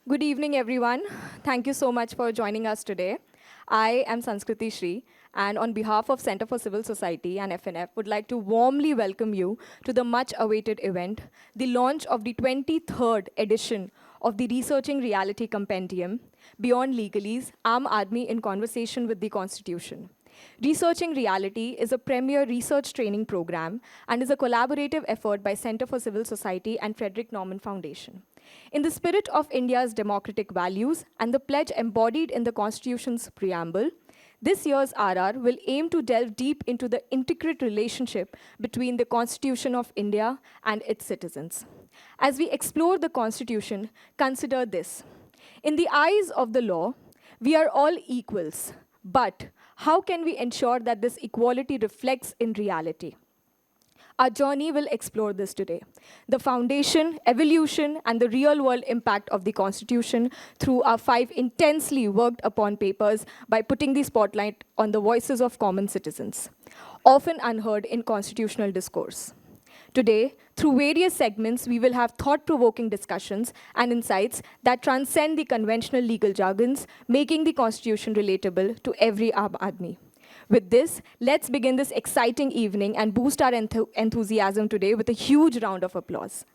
Good evening, everyone. Thank you so much for joining us today. I am Sanskriti Shri, and on behalf of Center for Civil Society and FNF, would like to warmly welcome you to the much-awaited event, the launch of the 23rd edition of the Researching Reality Compendium, Beyond Legalese, Aam Aadmi in Conversation with the Constitution. Researching Reality is a premier research training program and is a collaborative effort by Center for Civil Society and Friedrich Naumann Foundation. In the spirit of India's democratic values and the pledge embodied in the Constitution's preamble, this year's RR will aim to delve deep into the intricate relationship between the Constitution of India and its citizens. As we explore the Constitution, consider this. In the eyes of the law, we are all equals, but how can we ensure that this equality reflects in reality? Our journey will explore this today. The foundation, evolution, and the real world impact of the Constitution through our 5 intensely worked upon papers by putting the spotlight on the voices of common citizens, often unheard in constitutional discourse. Today, through various segments, we will have thought-provoking discussions and insights that transcend the conventional legal jargons, making the Constitution relatable to every Aam Aadmi. With this, let's begin this exciting evening and boost our enthusiasm today with a huge round of applause.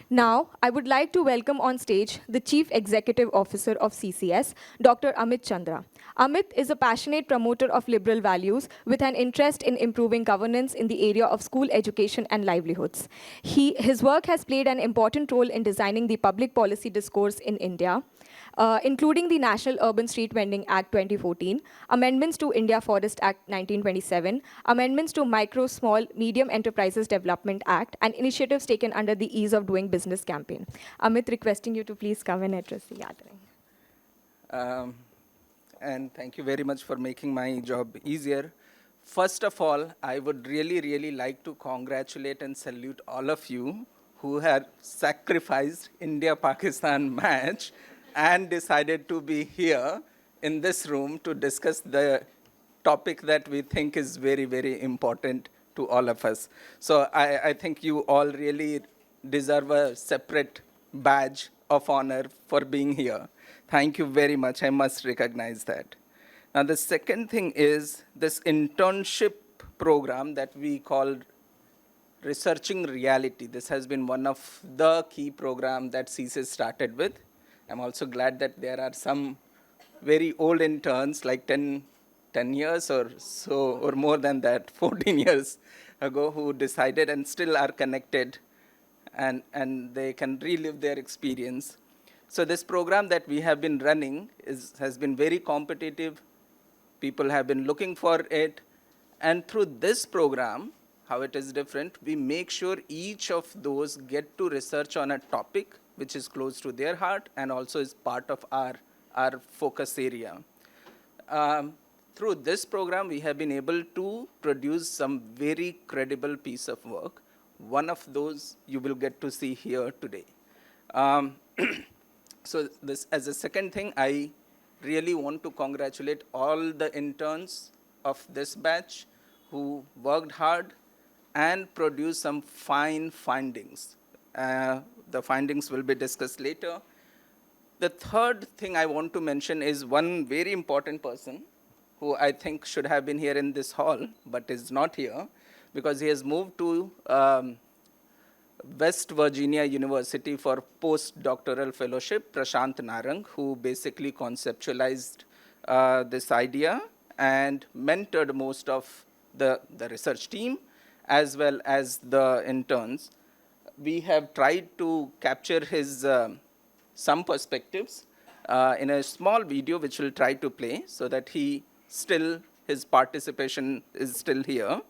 Now, I would like to welcome on stage the Chief Executive Officer of CCS, Dr. Amit Chandra. Amit is a passionate promoter of liberal values with an interest in improving governance in the area of school education and livelihoods. His work has played an important role in designing the public policy discourse in India, including the National Urban Street Vending Act 2014, amendments to India Forest Act 1927, amendments to Micro, Small, Medium Enterprises Development Act, and initiatives taken under the Ease of Doing Business campaign. Amit, requesting you to please come and address the gathering. And thank you very much for making my job easier. First of all, I would really like to congratulate and salute all of you who have sacrificed India-Pakistan match and decided to be here in this room to discuss the topic that we think is very important to all of us. So I think you all really deserve a separate badge of honor for being here. Thank you very much. I must recognize that. Now, the second thing is this internship program that we call Researching Reality. This has been one of the key programs that CSIS started with. I'm also glad that there are some very old interns, like 10 years or so, or more than that, 14 years ago, who decided and still are connected, and they can relive their experience. So this program that we have been running has been very competitive. People have been looking for it. And through this program, how it is different, we make sure each of those get to research on a topic which is close to their heart and also is part of our focus area. Through this program, we have been able to produce some very credible piece of work. One of those you will get to see here today. So this, as a second thing, I really want to congratulate all the interns of this batch who worked hard and produced some fine findings. The findings will be discussed later. The third thing I want to mention is one very important person who I think should have been here in this hall, but is not here because he has moved to West Virginia University for postdoctoral fellowship, Prashant Narang, who basically conceptualized this idea and mentored most of the research team as well as the interns. We have tried to capture his some perspectives in a small video which we'll try to play so that his participation is still here.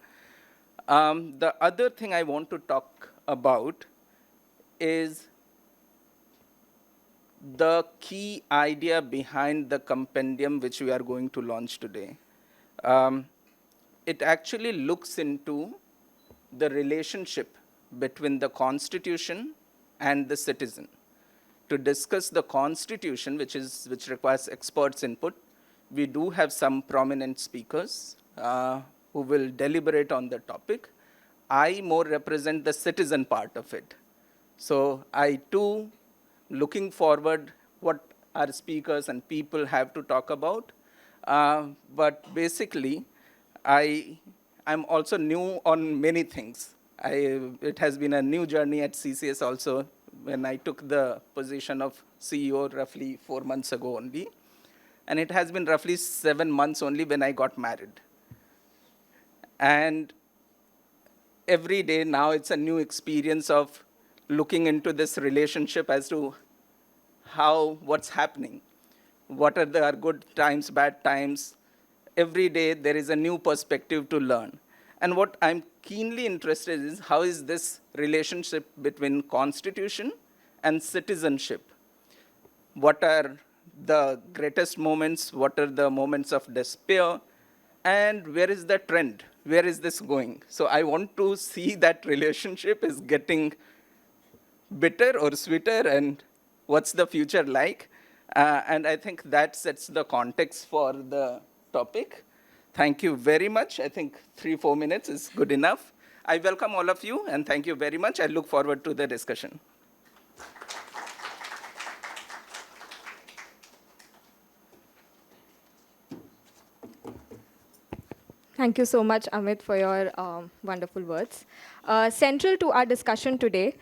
The other thing I want to talk about is the key idea behind the compendium which we are going to launch today. It actually looks into the relationship between the Constitution and the citizen. To discuss the Constitution, which requires experts' input, we do have some prominent speakers who will deliberate on the topic. I more represent the citizen part of it. So I too looking forward what our speakers and people have to talk about. But basically, I'm also new on many things. It has been a new journey at CCS also when I took the position of CEO roughly 4 months ago only. And it has been roughly 7 months only when I got married. And every day now it's a new experience of looking into this relationship as to what's happening. What are the good times, bad times? Every day there is a new perspective to learn. And what I'm keenly interested in is how is this relationship between constitution and citizenship? What are the greatest moments? What are the moments of despair? And where is the trend? Where is this going? So I want to see that relationship is getting bitter or sweeter, and what's the future like? And I think that sets the context for the topic. Thank you very much. I think 3-4 minutes is good enough. I welcome all of you, and thank you very much. I look forward to the discussion. Thank you so much, Amit, for your wonderful words. Central to our discussion today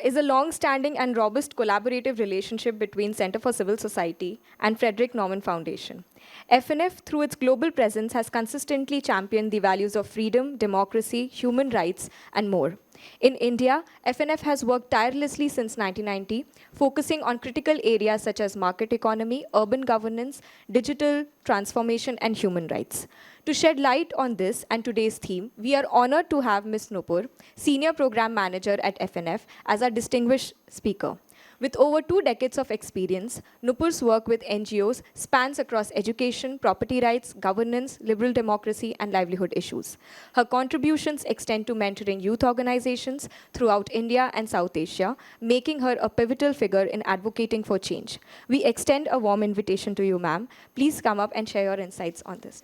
is a long-standing and robust collaborative relationship between Center for Civil Society and Friedrich Naumann Foundation. FNF, through its global presence, has consistently championed the values of freedom, democracy, human rights, and more. In India, FNF has worked tirelessly since 1990, focusing on critical areas such as market economy, urban governance, digital transformation, and human rights. To shed light on this and today's theme, we are honored to have Ms. Nupur, Senior Program Manager at FNF, as our distinguished speaker. With over 2 decades of experience, Nupur's work with NGOs spans across education, property rights, governance, liberal democracy, and livelihood issues. Her contributions extend to mentoring youth organizations throughout India and South Asia, making her a pivotal figure in advocating for change. We extend a warm invitation to you, ma'am. Please come up and share your insights on this.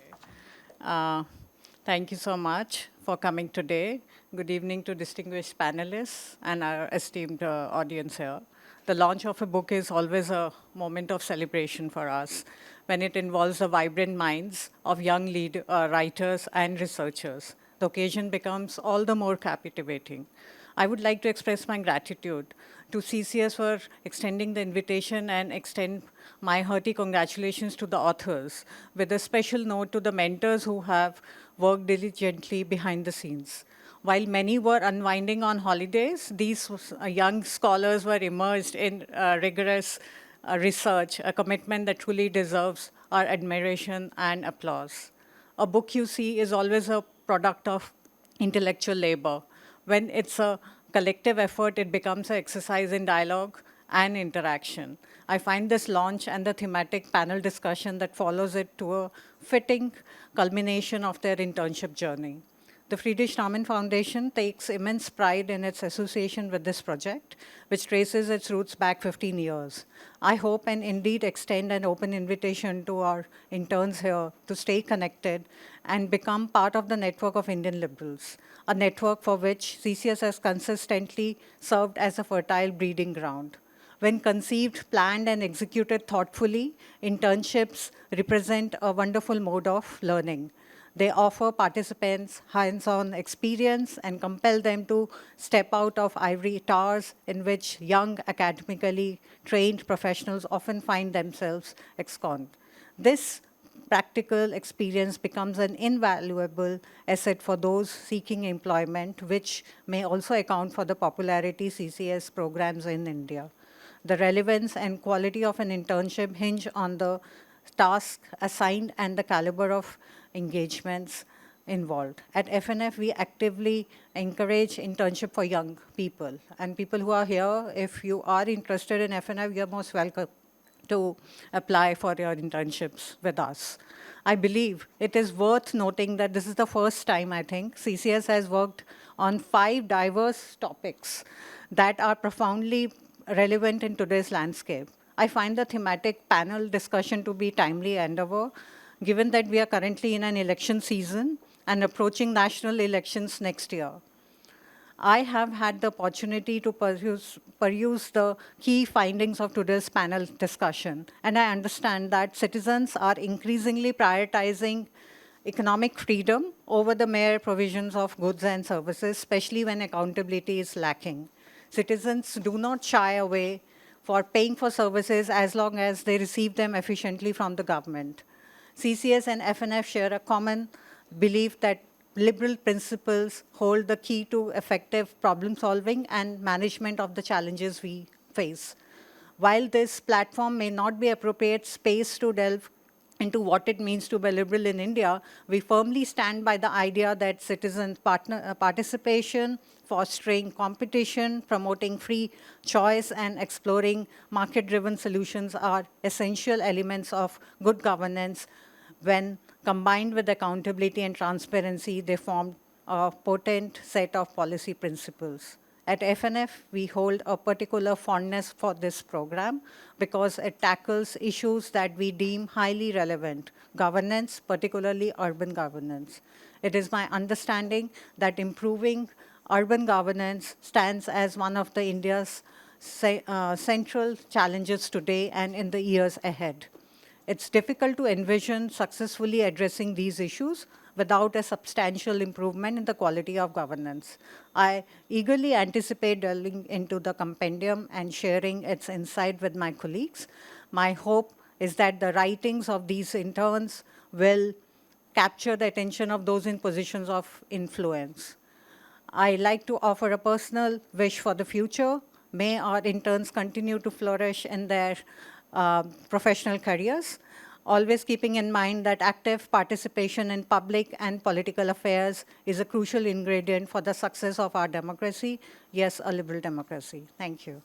Thank you so much for coming today. Good evening to distinguished panelists and our esteemed audience here. The launch of a book is always a moment of celebration for us when it involves the vibrant minds of young writers and researchers. The occasion becomes all the more captivating. I would like to express my gratitude to CCS for extending the invitation and extend my hearty congratulations to the authors, with a special note to the mentors who have worked diligently behind the scenes. While many were unwinding on holidays, these young scholars were immersed in rigorous research, a commitment that truly deserves our admiration and applause. A book, you see, is always a product of intellectual labor. When it's a collective effort, it becomes an exercise in dialogue and interaction. I find this launch and the thematic panel discussion that follows it to a fitting culmination of their internship journey. The Friedrich Naumann Foundation takes immense pride in its association with this project, which traces its roots back 15 years. I hope and indeed extend an open invitation to our interns here to stay connected and become part of the network of Indian liberals, a network for which CCS has consistently served as a fertile breeding ground. When conceived, planned, and executed thoughtfully, internships represent a wonderful mode of learning. They offer participants hands-on experience and compel them to step out of ivory towers in which young, academically trained professionals often find themselves ensconced. This practical experience becomes an invaluable asset for those seeking employment, which may also account for the popularity CCS programs in India. The relevance and quality of an internship hinge on the task assigned and the caliber of engagements involved. At FNF, we actively encourage internship for young people. And people who are here, if you are interested in FNF, you're most welcome to apply for your internships with us. I believe it is worth noting that this is the first time, I think, CCS has worked on 5 diverse topics that are profoundly relevant in today's landscape. I find the thematic panel discussion to be timely endeavor, given that we are currently in an election season and approaching national elections next year. I have had the opportunity to peruse the key findings of today's panel discussion, and I understand that citizens are increasingly prioritizing economic freedom over the mere provisions of goods and services, especially when accountability is lacking. Citizens do not shy away for paying for services as long as they receive them efficiently from the government. CCS and FNF share a common belief that liberal principles hold the key to effective problem solving and management of the challenges we face. While this platform may not be appropriate space to delve into what it means to be liberal in India, we firmly stand by the idea that citizen participation, fostering competition, promoting free choice, and exploring market-driven solutions are essential elements of good governance. When combined with accountability and transparency, they form a potent set of policy principles. At FNF, we hold a particular fondness for this program because it tackles issues that we deem highly relevant, governance, particularly urban governance. It is my understanding that improving urban governance stands as one of the India's central challenges today and in the years ahead. It's difficult to envision successfully addressing these issues without a substantial improvement in the quality of governance. I eagerly anticipate delving into the compendium and sharing its insight with my colleagues. My hope is that the writings of these interns will capture the attention of those in positions of influence. I like to offer a personal wish for the future. May our interns continue to flourish in their professional careers, always keeping in mind that active participation in public and political affairs is a crucial ingredient for the success of our democracy, yes, a liberal democracy. Thank you.